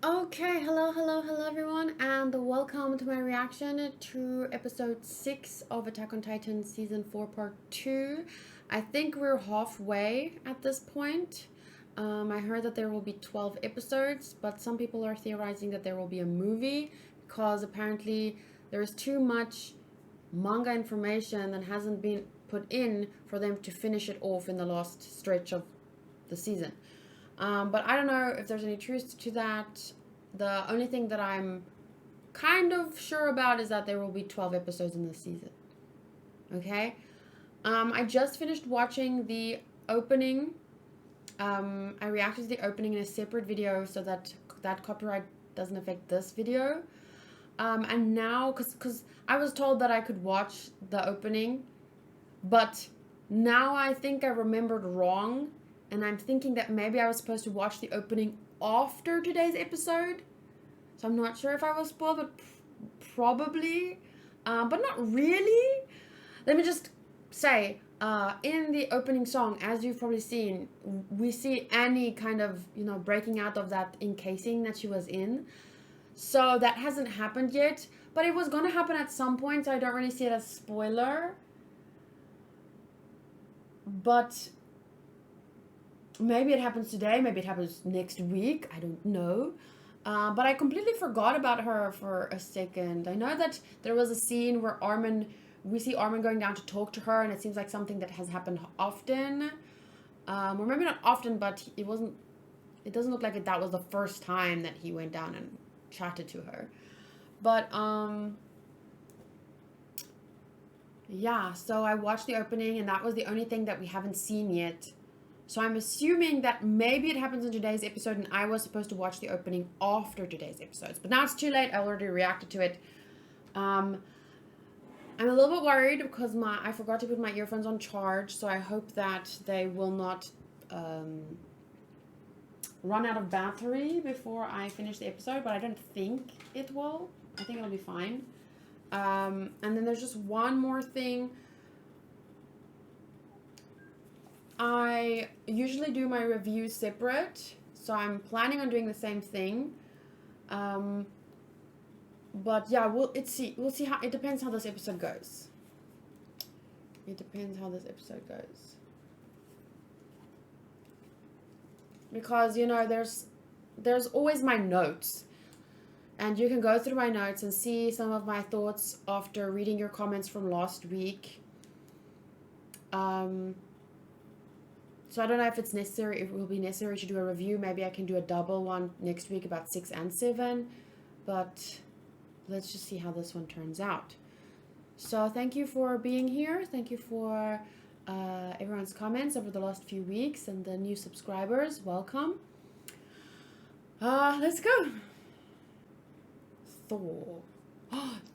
Okay, hello everyone, and welcome to my reaction to episode 6 of Attack on Titan season 4 part 2. I think we're halfway at this point. I heard that there will be 12 episodes, but some people are theorizing that there will be a movie because apparently there is too much manga information that hasn't been put in for them to finish it off in the last stretch of the season. But I don't know if there's any truth to that. The only thing that I'm kind of sure about is that there will be 12 episodes in this season. Okay? I just finished watching the opening. I reacted to the opening in a separate video so that copyright doesn't affect this video. And now, because I was told that I could watch the opening, but now I think I remembered wrong. And I'm thinking that maybe I was supposed to watch the opening after today's episode. So I'm not sure if I was spoiled, but probably. But not really. Let me just say, in the opening song, as you've probably seen, we see Annie kind of, breaking out of that encasing that she was in. So that hasn't happened yet. But it was going to happen at some point, so I don't really see it as a spoiler. But maybe it happens today, maybe it happens next week, I don't know. But I completely forgot about her for a second. I know that there was a scene where we see Armin going down to talk to her, and it seems like something that has happened often. Or maybe not often, but it doesn't look like that was the first time that he went down and chatted to her. But, yeah, so I watched the opening, and that was the only thing that we haven't seen yet. So I'm assuming that maybe it happens in today's episode, and I was supposed to watch the opening after today's episodes. But now it's too late. I already reacted to it. I'm a little bit worried because I forgot to put my earphones on charge, so I hope that they will not run out of battery before I finish the episode, but I don't think it will. I think it'll be fine. And then there's just one more thing. I usually do my reviews separate, so I'm planning on doing the same thing. But yeah, we'll see how it depends how this episode goes. It depends how this episode goes. Because there's always my notes. And you can go through my notes and see some of my thoughts after reading your comments from last week. So I don't know if it will be necessary to do a review. Maybe I can do a double one next week about 6 and 7. But let's just see how this one turns out. So thank you for being here. Thank you for everyone's comments over the last few weeks and the new subscribers. Welcome. Let's go. THAW.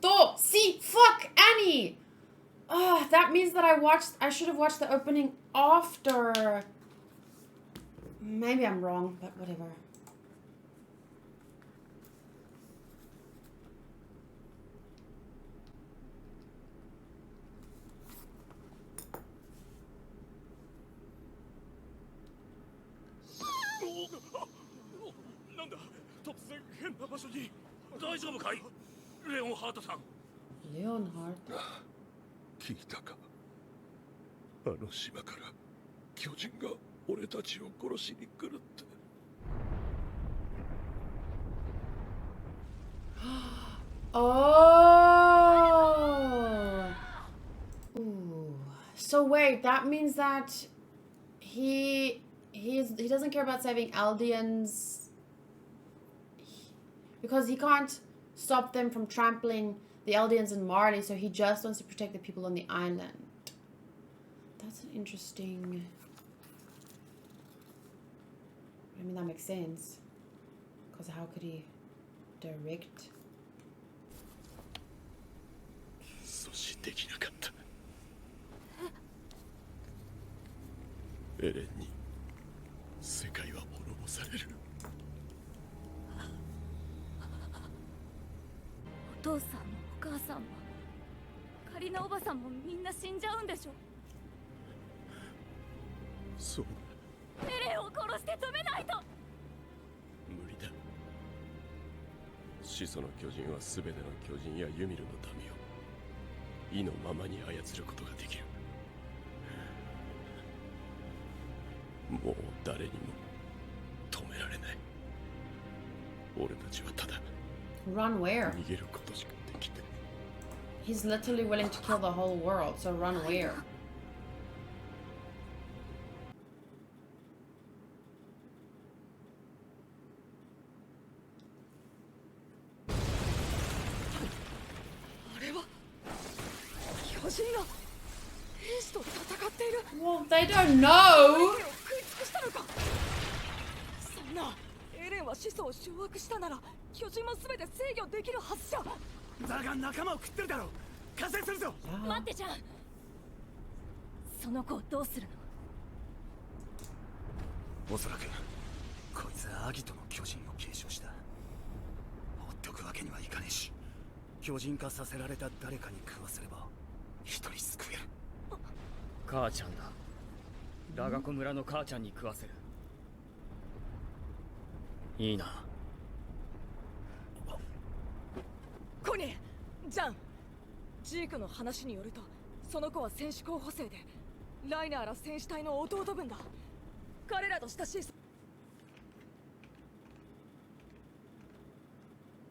THAW! See? Fuck! Annie! Oh, that means that I should have watched the opening after. Maybe I'm wrong, but whatever. Leonhard. 聞いたかあの島から巨人が俺たちを殺しに来るって。Oh. Ooh. So wait, that means that he doesn't care about saving Eldians because he can't stop them from trampling the Eldians in Marley, so he just wants to protect the people on the island. That's an interesting. I mean, that makes sense. Because how could he direct? 阻止できなかった。エレンに世界は滅ぼされる。お父さんもお母さんもカリナおばさんもみんな死んじゃうんでしょ。そうエレンを殺して止めないと。無理だ。始祖の巨人は全ての巨人やユミルの民を意のままに操ることができる。もう誰にも止められない。俺たちはただ Run where? 逃げることしかできない。 He's literally willing to kill the whole world, so run where? あれは巨人が兵士と戦っている。 Well, they don't know! 食い尽くしたのか。そんなエレンは始祖を掌握したなら巨人も全て制御できるはずじゃ。だが仲間を食ってるだろう。加勢するぞ。待ってじゃん。その子をどうするの。おそらくこいつはアギトの巨人を継承した。放っておくわけにはいかねえし、巨人化させられた誰かに食わせれば一人救える。母ちゃんだ。ラガコ村の母ちゃんに食わせる。いいな。コニー、ジャン、ジークの話によると、その子は戦士候補生でライナーら戦士隊の弟分だ。彼らと親しい。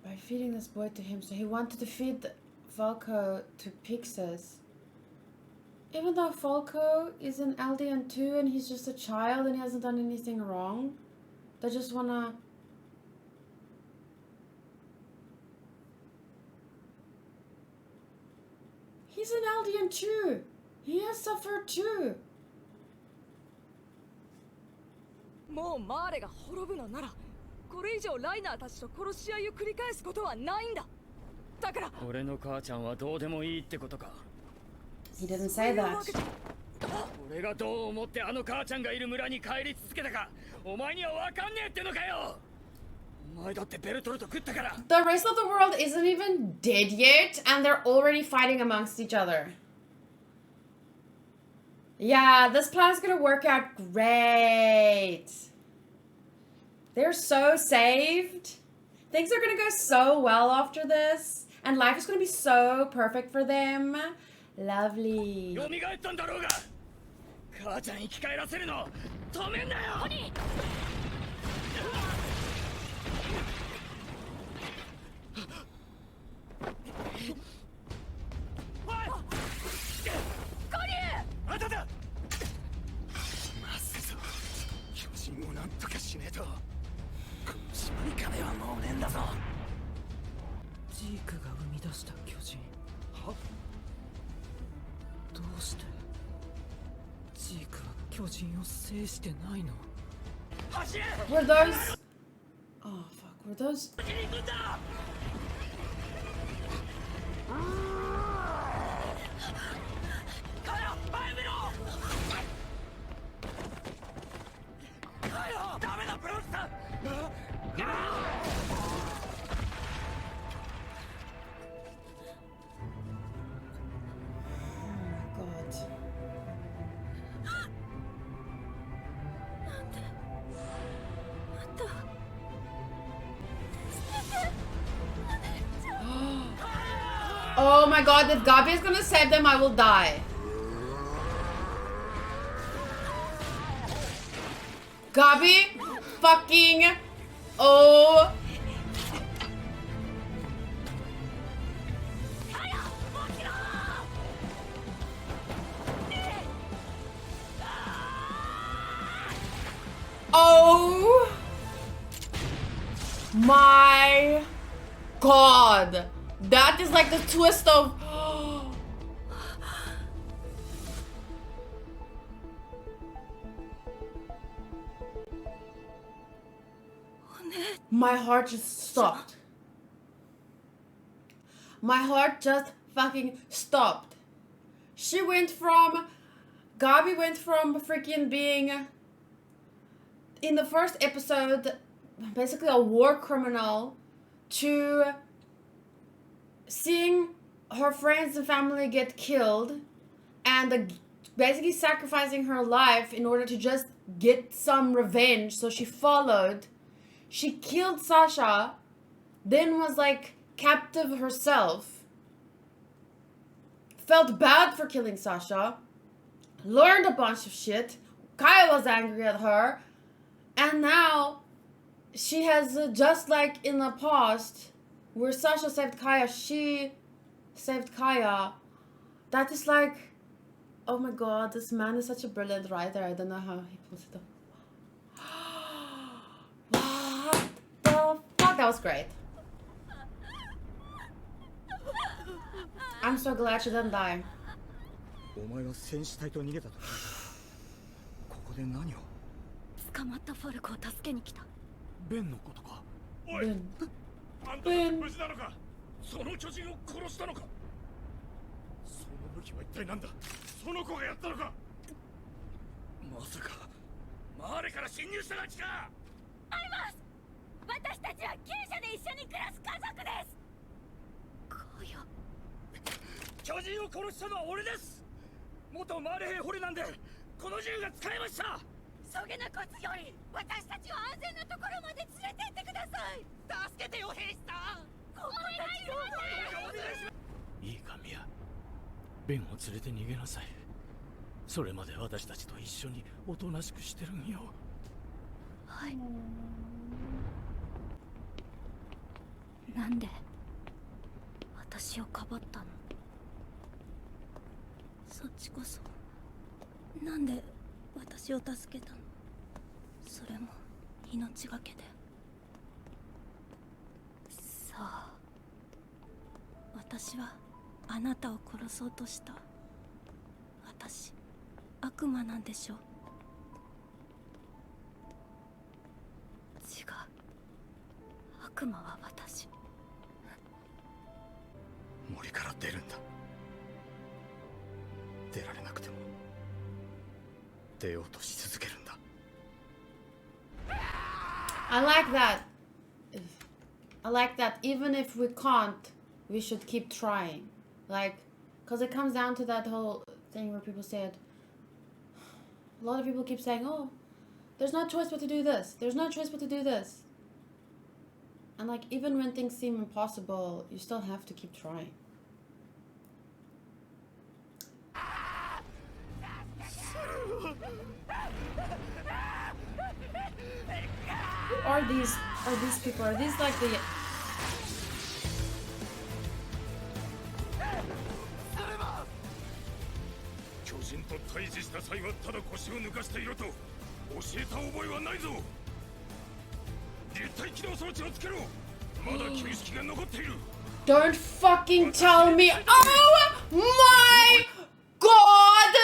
By feeding this boy to him, so he wanted to feed Falco to Pixis. Even though Falco is an LDN too and he's just a child and he hasn't done anything wrong, they just wanna... He's an LDN too! He has suffered too! もうマーレが滅ぶのなら、これ以上ライナーたちと殺し合いを繰り返すことはないんだ。だから俺の母ちゃんはどうでもいいってことか。 He didn't say that. 俺がどう思ってあの母ちゃんがいる村に帰り続けたか、お前には分かんねえってのかよ。お前だってベルトルト食ったから。 The rest of the world isn't even dead yet and they're already fighting amongst each other. Yeah, this plan is gonna work out great. They're so saved. Things are gonna go so well after this. And life is gonna be so perfect for them. Lovely. 蘇ったんだろうが。母ちゃん生き返らせるの止めんなよ。コニー。 あただ。まずいぞ。巨人をなんとかしねえと。この島に金はもうねえんだぞ。ジークが生み出した巨人。は？どうしてジークは巨人を制してないの？ Were those... Oh, fuck. Were those... Oh my god, if Gabi is gonna save them, I will die. Gabi fucking oh. Oh my god. That is like the twist of my heart just stopped. My heart just fucking stopped. She went from Gabi went from freaking being in the first episode basically a war criminal to seeing her friends and family get killed and basically sacrificing her life in order to just get some revenge. So she followed. She killed Sasha then was like captive herself, felt bad for killing Sasha, learned a bunch of shit, Kaya was angry at her, and now she has, just like in the past, where Sasha saved Kaya, she saved Kaya. That is like, oh my god, this man is such a brilliant writer. I don't know how he pulls it off. What the fuck? That was great. I'm so glad she didn't die. お前が戦士隊と逃げたと聞いた。ここで何を？捕まったファルコを助けに来た。ベンのことか。おい、 Ben. あんたは無事なのか？その巨人を殺したのか？その武器は一体なんだ？その子がやったのか？まさかマーレから侵入したガチか？あります。私たちは厩舎で一緒に暮らす家族です。こうよ。巨人を殺したのは俺です。元マーレ兵捕虜なんでこの銃が使えました。そげなこつより私たちを安全なところまで連れて行ってください。助けてよ兵士さん。お願いします。いいかミア、ベンを連れて逃げなさい。それまで私たちと一緒におとなしくしてるんよ。はい。なんで私をかばったの？そっちこそなんで私を助けたの？それも命がけで。さあ、私はあなたを殺そうとした。私悪魔なんでしょう？違う、悪魔は私。森から出るんだ。出られなくても出ようとし続けるんだ。 I like that. I like that. Even if we can't, we should keep trying. Like, because it comes down to that whole thing where people said, a lot of people keep saying, oh, there's no choice but to do this. There's no choice but to do this. And like, even when things seem impossible, you still have to keep trying. Who are these people? Are these like the... Don't fucking tell me! Oh my god!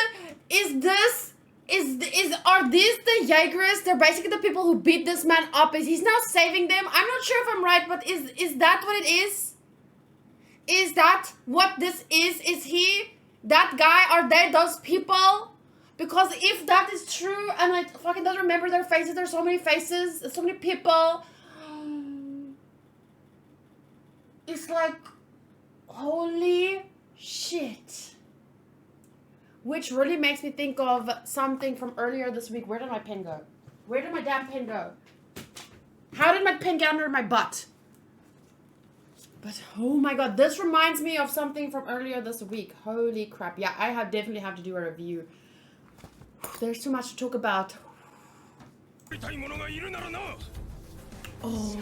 Are these the Jaegers? They're basically the people who beat this man up. He's now saving them. I'm not sure if I'm right, but is that what it is? Is that what this is? Is he that guy? Are they those people? Because if that is true, and I fucking don't remember their faces, there's so many faces, so many people. It's like, holy shit. Which really makes me think of something from earlier this week. Where did my pen go? Where did my damn pen go? How did my pen get under my butt? But oh my god, this reminds me of something from earlier this week. Holy crap. Yeah, I definitely have to do a review. There's too much to talk about. Oh.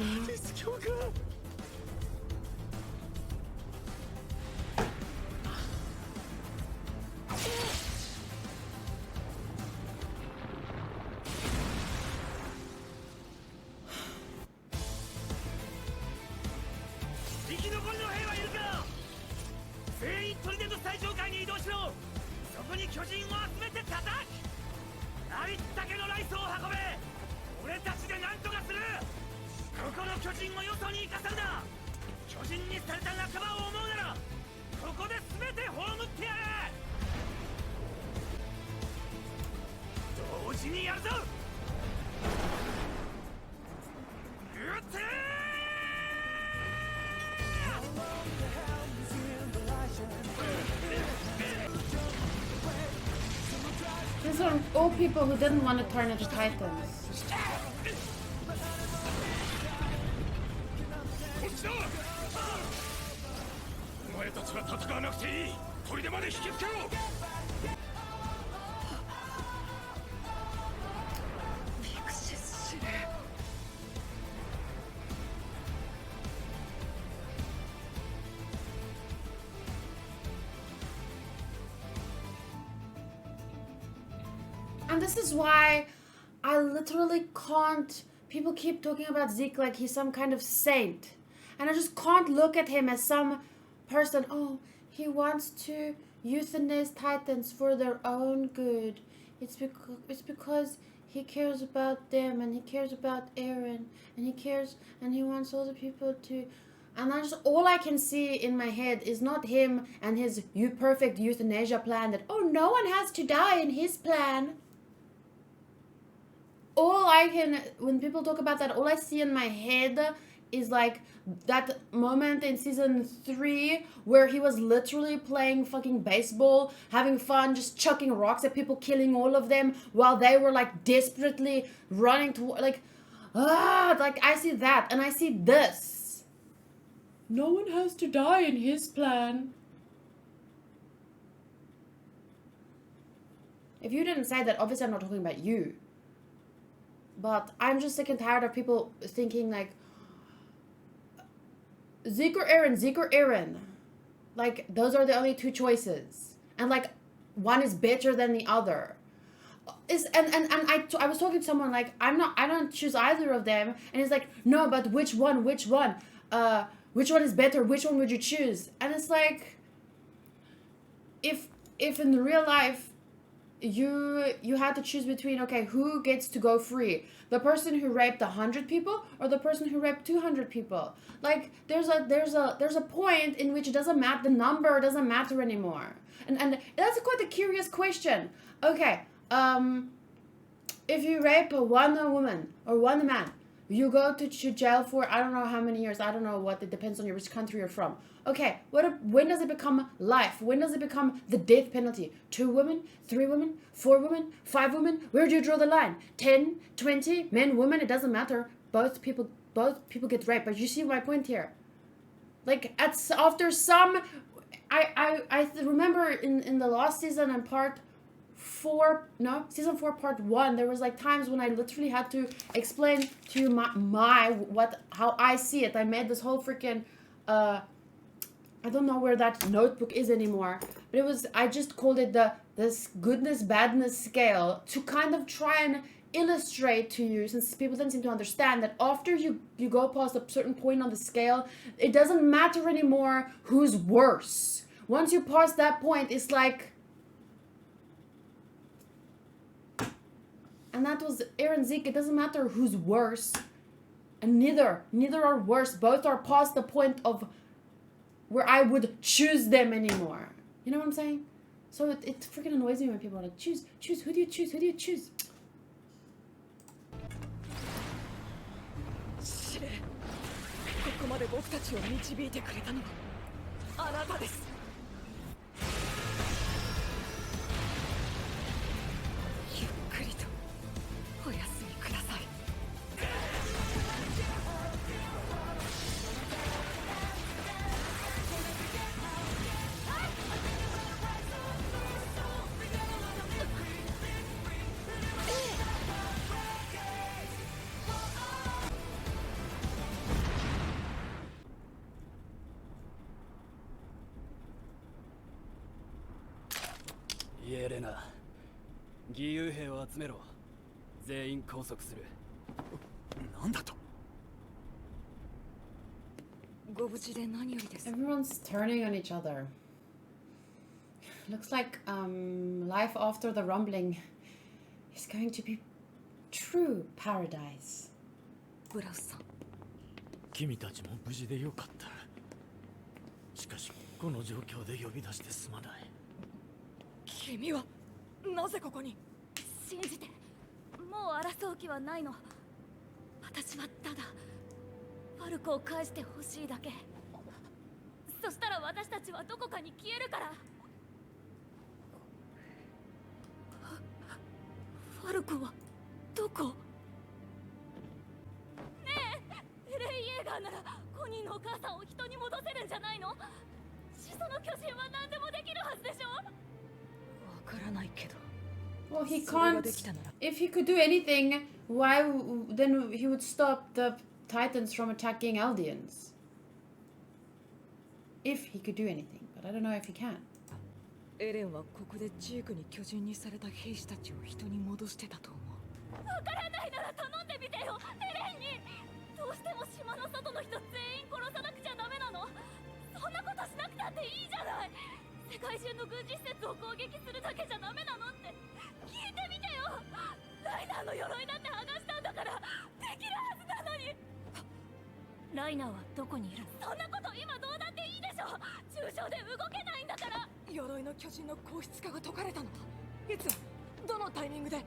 These are all people who didn't want to turn into Titans. くていい。砦まで引きつけろ。 And this is why I literally can't. People keep talking about Zeke like he's some kind of saint. And I just can't look at him as some person. Oh, he wants to euthanize Titans for their own good. It's because he cares about them and he cares about Eren and he cares and he wants all the people to. And I just, all I can see in my head is not him and his perfect euthanasia plan that, oh, no one has to die in his plan. All I can, when people talk about that, all I see in my head is like that moment in season 3 where he was literally playing fucking baseball, having fun, just chucking rocks at people, killing all of them while they were like desperately running to, like I see that and I see this. No one has to die in his plan. If you didn't say that, obviously I'm not talking about you. But I'm just sick and tired of people thinking like, Zeke or Eren. Like, those are the only two choices. And like, one is better than the other. I was talking to someone like, I don't choose either of them. And it's like, no, but which one? Which one is better? Which one would you choose? And it's like, if in real life, you had to choose between, okay, who gets to go free, the person who raped 100 people or the person who raped 200 people? Like there's a point in which it doesn't matter, the number doesn't matter anymore, and that's quite a curious question. Okay, if you rape one woman or one man, you go to jail for I don't know how many years. I don't know what, it depends on which country you're from. Okay, when does it become life? When does it become the death penalty? 2 women, 3 women, 4 women, 5 women? Where do you draw the line? 10, 20, men, women, it doesn't matter. Both people get raped. But you see my point here. Like after some, I remember in the last season and season 4 part 1, there was like times when I literally had to explain to you how I see it. I made this whole freaking I don't know where that notebook is anymore, but I just called it this goodness badness scale to kind of try and illustrate to you, since people didn't seem to understand that after you go past a certain point on the scale, it doesn't matter anymore who's worse. Once you pass that point, it's like, and that was Eren Zeke. It doesn't matter who's worse, and neither are worse. Both are past the point of where I would choose them anymore. You know what I'm saying? So it freaking annoys me when people are like, choose. Who do you choose? Who do you choose? 司令、ここまで僕たちを導いてくれたのはあなたです。ゆっくりとお休みください。イエレナ、義勇兵を集めろ。全員拘束する。なんだと。ご無事で何よりです。 Everyone's turning on each other. Looks like life after the rumbling is going to be true paradise. ブラウスさん。君たちも無事でよかった。しかしこの状況で呼び出してすまない。君はなぜここに？信じて、もう争う気はないの。私はただファルコを返してほしいだけ。そしたら私たちはどこかに消えるから。ファルコはどこ？ねえ、レイエーガーならコニーのお母さんを人に戻せるんじゃないの？静その巨人は何でもできるはずでしょ。わからないけど。 Well, he それが can't. できたなら If he could do anything, why then he would stop the Titans from attacking Eldians? If he could do anything, but I don't know if he can. エレンはここでジークに巨人にされた兵士たちを人に戻してたと思う。わからないなら頼んでみてよ、エレンに。どうしても島の外の人全員殺さなくちゃダメなの？そんなことしなくたっていいじゃない。世界中の軍事施設を攻撃するだけじゃダメなのって聞いてみてよ。ライナーの鎧なんて剥がしたんだからできるはずなのに。ライナーはどこにいる？そんなこと今どうだっていいでしょ。重傷で動けないんだから。鎧の巨人の硬質化が解かれたのはいつ？どのタイミングで？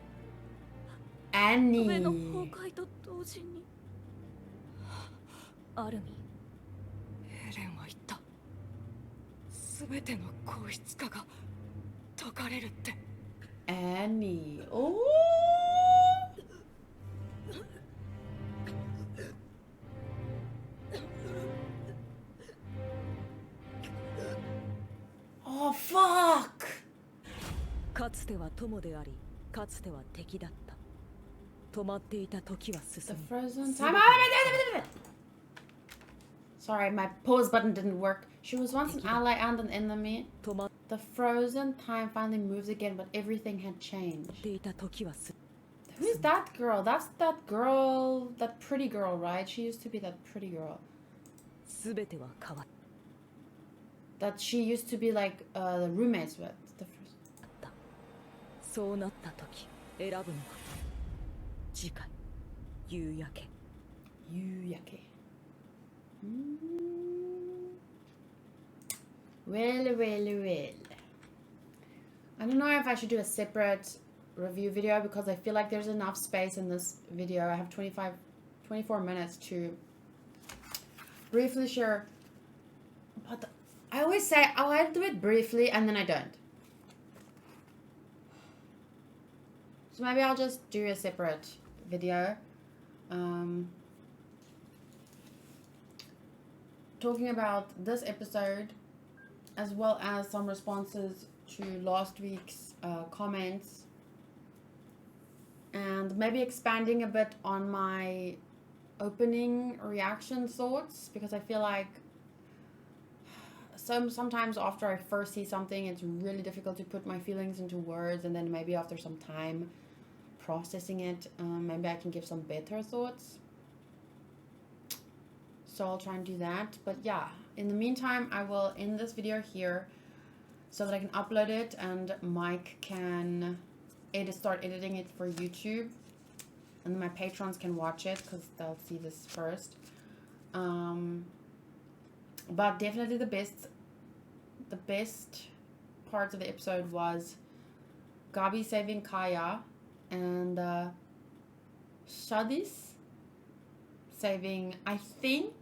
上の Annie. 崩壊と同時に。アルミ。エレンは言った。全ての硬質化が解かれるって。 Annie. Oh. Oh fuck. かつては友であり、かつては敵だった。止まっていた時は進 The み。 frozen time. Sorry, my pause button didn't work. She was once an ally and an enemy. 止まっ The frozen time finally moves again, but everything had changed. ていた時は進 Who's that girl? That's that girl, that pretty girl, right? She used to be that pretty girl. み。全ては変わっ That she used to be like the roommates with. The first. た。そうなった時、選ぶのは次回夕焼け。 Yuyake. Well, well, well. I don't know if I should do a separate review video because I feel like there's enough space in this video. I have 24 minutes to briefly share. But I always say I'll do it briefly and then I don't. So maybe I'll just do a separate video. Talking about this episode as well as some responses to last week's comments and maybe expanding a bit on my opening reaction thoughts because I feel like sometimes after I first see something it's really difficult to put my feelings into words, and then maybe after some time processing it maybe I can give some better thoughts. So I'll try and do that. But yeah, in the meantime, I will end this video here so that I can upload it and Mike can start editing it for YouTube. And then my patrons can watch it because they'll see this first. But definitely the best parts of the episode was Gabi saving Kaya and Shadis saving, I think,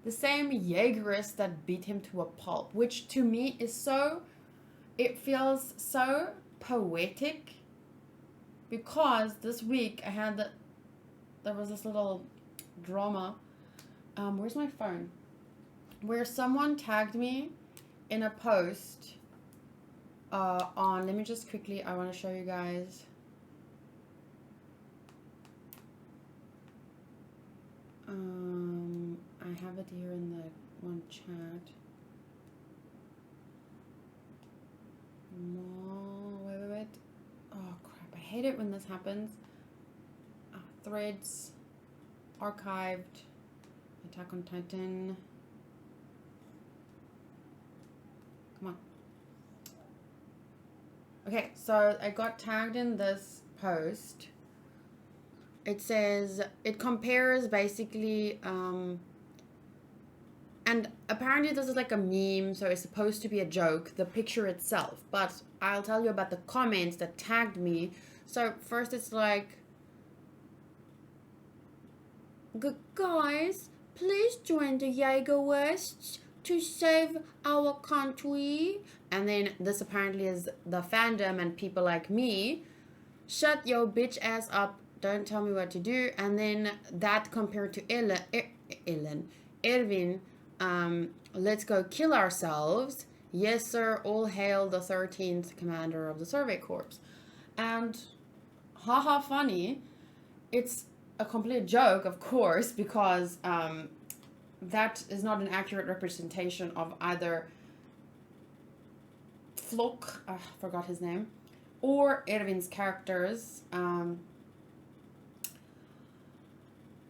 the same Jaegerist that beat him to a pulp, which to me is so, it feels so poetic because this week I had there was this little drama, where's my phone, where someone tagged me in a post on, let me just quickly, I want to show you guys. I have it here in the one chat. No, wait. Oh crap, I hate it when this happens. Threads, archived, Attack on Titan. Come on. Okay, so I got tagged in this post. It says, it compares basically, and apparently this is like a meme, so it's supposed to be a joke, the picture itself. But I'll tell you about the comments that tagged me. So first it's like, guys, please join the Jaegerists to save our country. And then this apparently is the fandom and people like me. Shut your bitch ass up. Don't tell me what to do. And then that compared to Erwin let's go kill ourselves. Yes, sir, all hail the 13th commander of the Survey Corps. And haha funny, it's a complete joke, of course, because that is not an accurate representation of either Flock, I forgot his name, or Ervin's characters.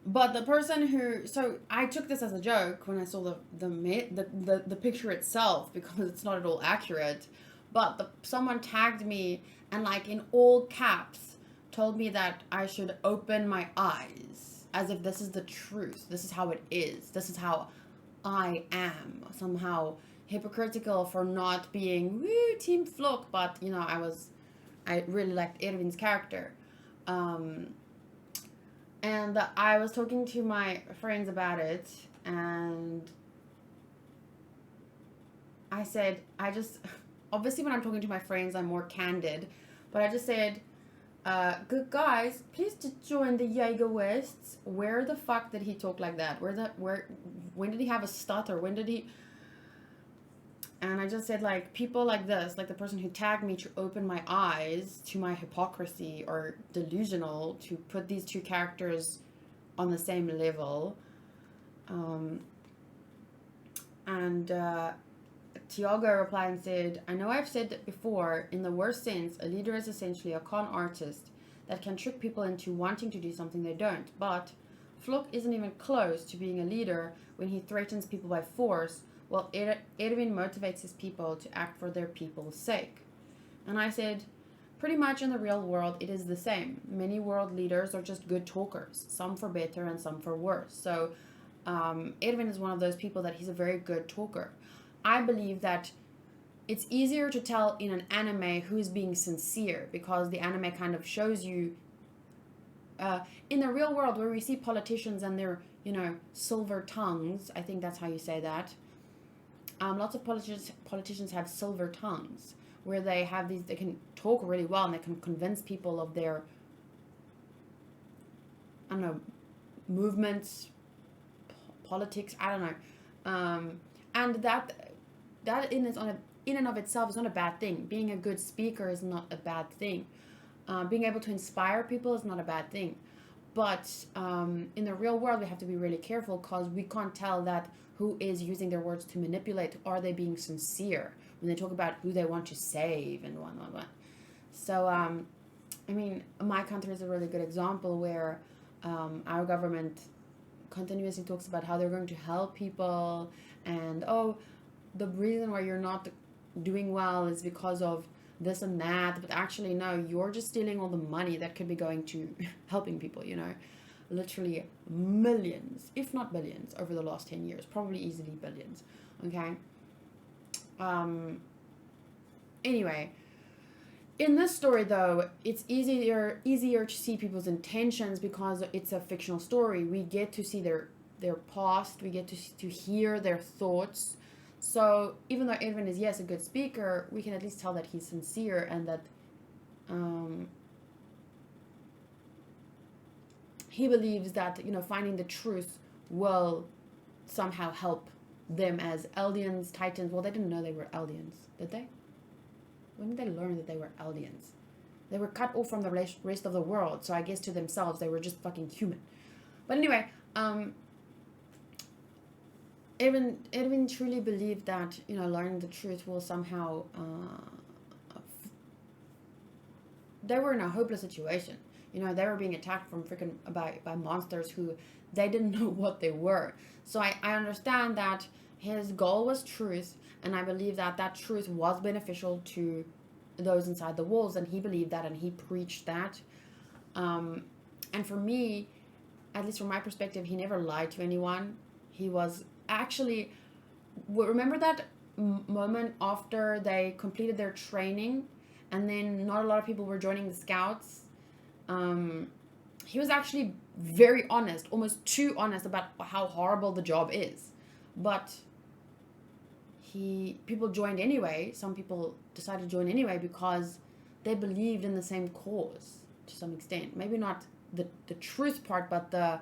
But the person who, so I took this as a joke when I saw the picture itself, because it's not at all accurate. But someone tagged me and, like, in all caps told me that I should open my eyes, as if this is the truth. This is how it is. This is how I am. Somehow hypocritical for not being woo Team Flock, but you know, I really liked Ervin's character. And I was talking to my friends about it, and I said, obviously when I'm talking to my friends, I'm more candid, but I just said, good guys, please join the Jaeger Wests. Where the fuck did he talk like that? When did he have a stutter? And I just said, like, people like this, like the person who tagged me to open my eyes to my hypocrisy, or delusional, to put these two characters on the same level. Tiago replied and said, I know I've said that before, in the worst sense, a leader is essentially a con artist that can trick people into wanting to do something they don't. But Flock isn't even close to being a leader when he threatens people by force, while Erwin motivates his people to act for their people's sake. And I said, pretty much in the real world, it is the same. Many world leaders are just good talkers, some for better and some for worse. So Erwin is one of those people that he's a very good talker. I believe that it's easier to tell in an anime who's being sincere, because the anime kind of shows you in the real world where we see politicians and their, you know, silver tongues. I think that's how you say that. Lots of politicians have silver tongues, where they can talk really well and they can convince people of their, I don't know, movements, politics, I don't know. And that in and of itself is not a bad thing. Being a good speaker is not a bad thing. Being able to inspire people is not a bad thing. But in the real world, we have to be really careful, because we can't tell that who is using their words to manipulate. Are they being sincere when they talk about who they want to save and what. So, I mean, my country is a really good example where our government continuously talks about how they're going to help people, and, oh, the reason why you're not doing well is because of this and that. But actually, no, you're just stealing all the money that could be going to helping people, you know. Literally millions, if not billions, over the last 10 years. Probably easily billions. Okay? Anyway, in this story, though, it's easier to see people's intentions because it's a fictional story. We get to see their past. We get to hear their thoughts. So even though Edwin is, yes, a good speaker, we can at least tell that he's sincere, and that he believes that, you know, finding the truth will somehow help them as Eldians, Titans. Well, they didn't know they were Eldians, did they? When did they learn that they were Eldians? They were cut off from the rest of the world, so I guess to themselves they were just fucking human. But anyway, Edwin truly believed that, you know, learning the truth will somehow... they were in a hopeless situation. You know, they were being attacked from by monsters who they didn't know what they were. So I understand that his goal was truth, and I believe that that truth was beneficial to those inside the walls, and he believed that, and he preached that. And for me, at least from my perspective, he never lied to anyone. He was actually... Remember that moment after they completed their training, and then not a lot of people were joining the scouts? He was actually very honest, almost too honest about how horrible the job is. But people joined anyway. Some people decided to join anyway because they believed in the same cause to some extent. Maybe not the truth part, but the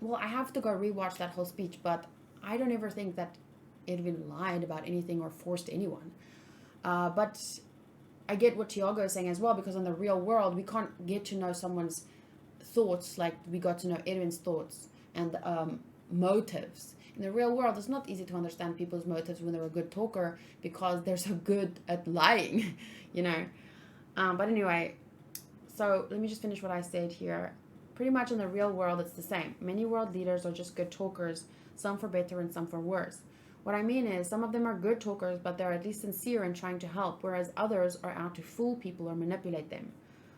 well, I have to go rewatch that whole speech, but I don't ever think that Edwin lied about anything or forced anyone. But I get what Tiago is saying as well, because in the real world, we can't get to know someone's thoughts like we got to know Edwin's thoughts and motives. In the real world, it's not easy to understand people's motives when they're a good talker because they're so good at lying, you know. But anyway, so let me just finish what I said here. Pretty much in the real world, it's the same. Many world leaders are just good talkers, some for better and some for worse. What I mean is, some of them are good talkers, but they're at least sincere in trying to help, whereas others are out to fool people or manipulate them.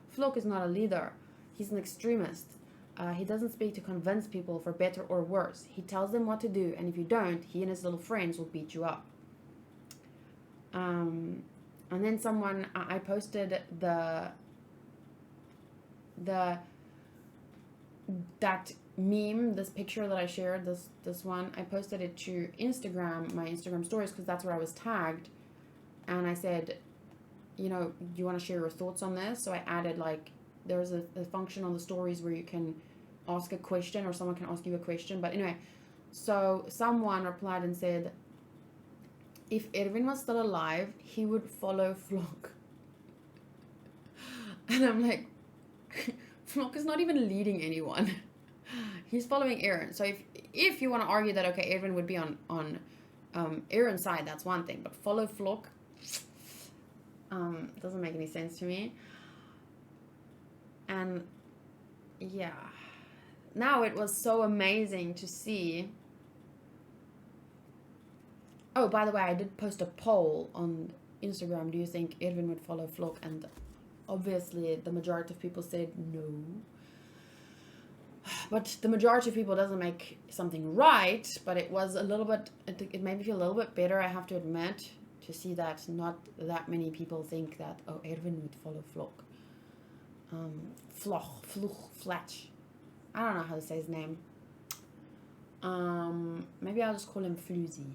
Flock is not a leader. He's an extremist. He doesn't speak to convince people for better or worse. He tells them what to do, and if you don't, he and his little friends will beat you up. And then someone, I posted that meme, this picture that I shared, this one, I posted it to Instagram, my Instagram stories, because that's where I was tagged. And I said, you know, do you want to share your thoughts on this? So I added, like, there's a function on the stories where you can ask a question or someone can ask you a question. But anyway, so someone replied and said, if Edwin was still alive, he would follow Flock. And I'm like, Flock is not even leading anyone. He's following Aaron. So if you want to argue that, okay, Edwin would be on Aaron's side, that's one thing. But follow Flock doesn't make any sense to me. And yeah, now it was so amazing to see. Oh, by the way, I did post a poll on Instagram. Do you think Edwin would follow Flock? And obviously the majority of people said no. But the majority of people doesn't make something right, but it was a little bit, it made me feel a little bit better, I have to admit, to see that not that many people think that, oh, Edwin would follow Flock. Flatch. I don't know how to say his name. Maybe I'll just call him Floozy.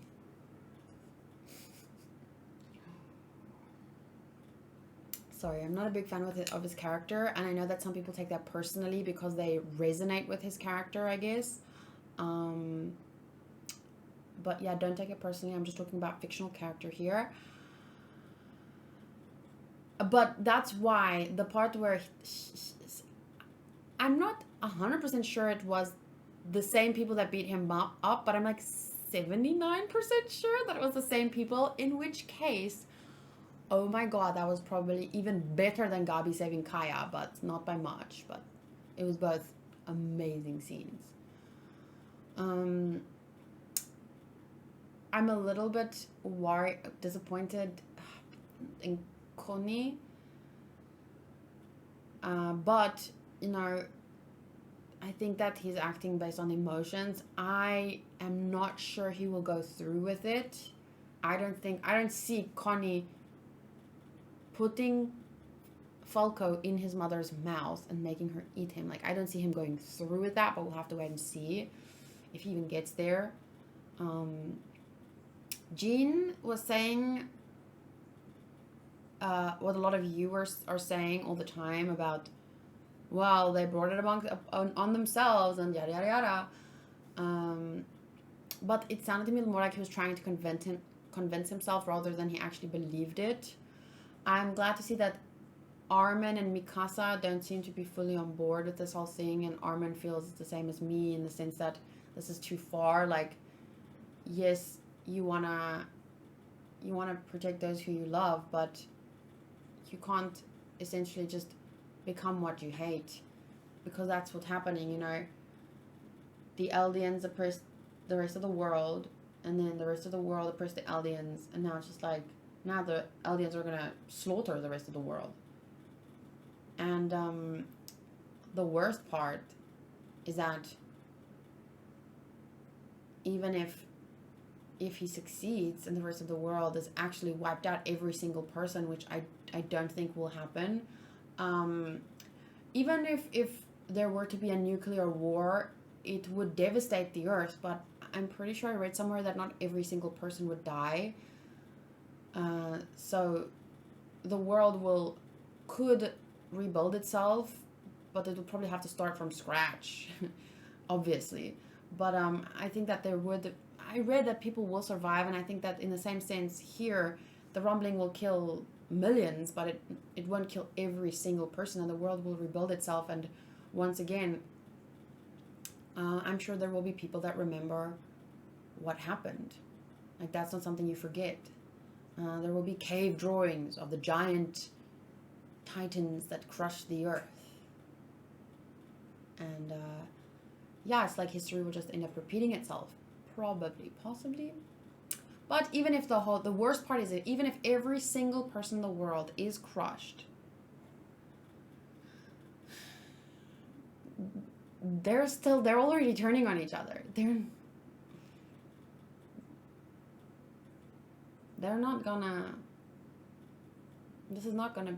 Sorry, I'm not a big fan of his character, and I know that some people take that personally because they resonate with his character, I guess. But yeah, don't take it personally. I'm just talking about fictional character here. But that's why the part where I'm not 100% sure it was the same people that beat him up, but I'm like 79% sure that it was the same people, in which case, oh my god, that was probably even better than Gabi saving Kaya, but not by much, but it was both amazing scenes. I'm a little bit disappointed in Connie, but you know, I think that he's acting based on emotions. I am not sure he will go through with it. I don't see Connie putting Falco in his mother's mouth and making her eat him. Like, I don't see him going through with that, but we'll have to wait and see if he even gets there. Jean was saying what a lot of viewers are saying all the time about, well, they brought it on themselves and yada yada yada. But it sounded to me more like he was trying to convince himself rather than he actually believed it. I'm glad to see that Armin and Mikasa don't seem to be fully on board with this whole thing, and Armin feels the same as me in the sense that this is too far. Like, yes, you wanna protect those who you love, but you can't essentially just become what you hate, because that's what's happening, you know. The Eldians oppress the rest of the world, and then the rest of the world oppress the Eldians, and now it's just like, now the Eldians are gonna slaughter the rest of the world. And the worst part is that even if he succeeds and the rest of the world is actually wiped out, every single person, which I don't think will happen, even if there were to be a nuclear war, it would devastate the earth, but I'm pretty sure I read somewhere that not every single person would die. So the world could rebuild itself, but it would probably have to start from scratch. obviously. But I think that I read that people will survive, and I think that in the same sense here, the rumbling will kill millions, but it won't kill every single person, and the world will rebuild itself. And once again, I'm sure there will be people that remember what happened. Like, that's not something you forget. There will be cave drawings of the giant titans that crushed the earth. And yeah, it's like history will just end up repeating itself. Probably, possibly. But even if the worst part is that even if every single person in the world is crushed, they're already turning on each other. They're not gonna, this is not gonna,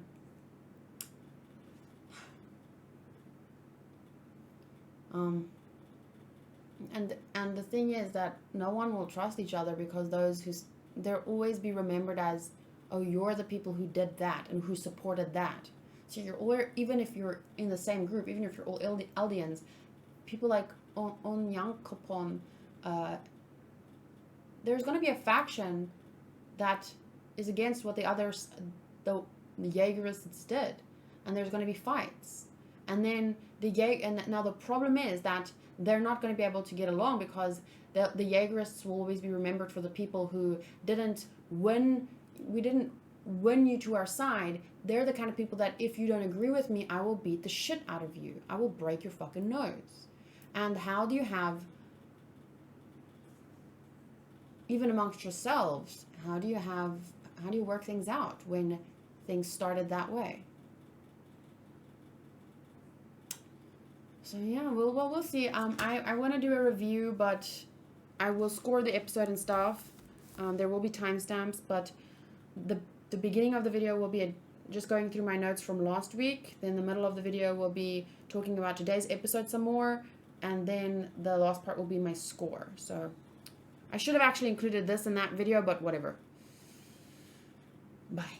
and the thing is that no one will trust each other, because they'll always be remembered as, oh, you're the people who did that and who supported that. So even if you're in the same group, even if you're all Eldians, people like Onyankopon, there's going to be a faction that is against what the others, the Jaegerists did, and there's going to be fights. And then now the problem is that they're not going to be able to get along, because the Jaegerists will always be remembered for the people who didn't win. We didn't win you to our side. They're the kind of people that if you don't agree with me, I will beat the shit out of you. I will break your fucking nose. And how do you even amongst yourselves, how do you work things out when things started that way? So yeah, we'll see. I want to do a review, but I will score the episode and stuff. There will be timestamps, but the beginning of the video will be just going through my notes from last week. Then the middle of the video will be talking about today's episode some more, and then the last part will be my score. So I should have actually included this in that video, but whatever. Bye.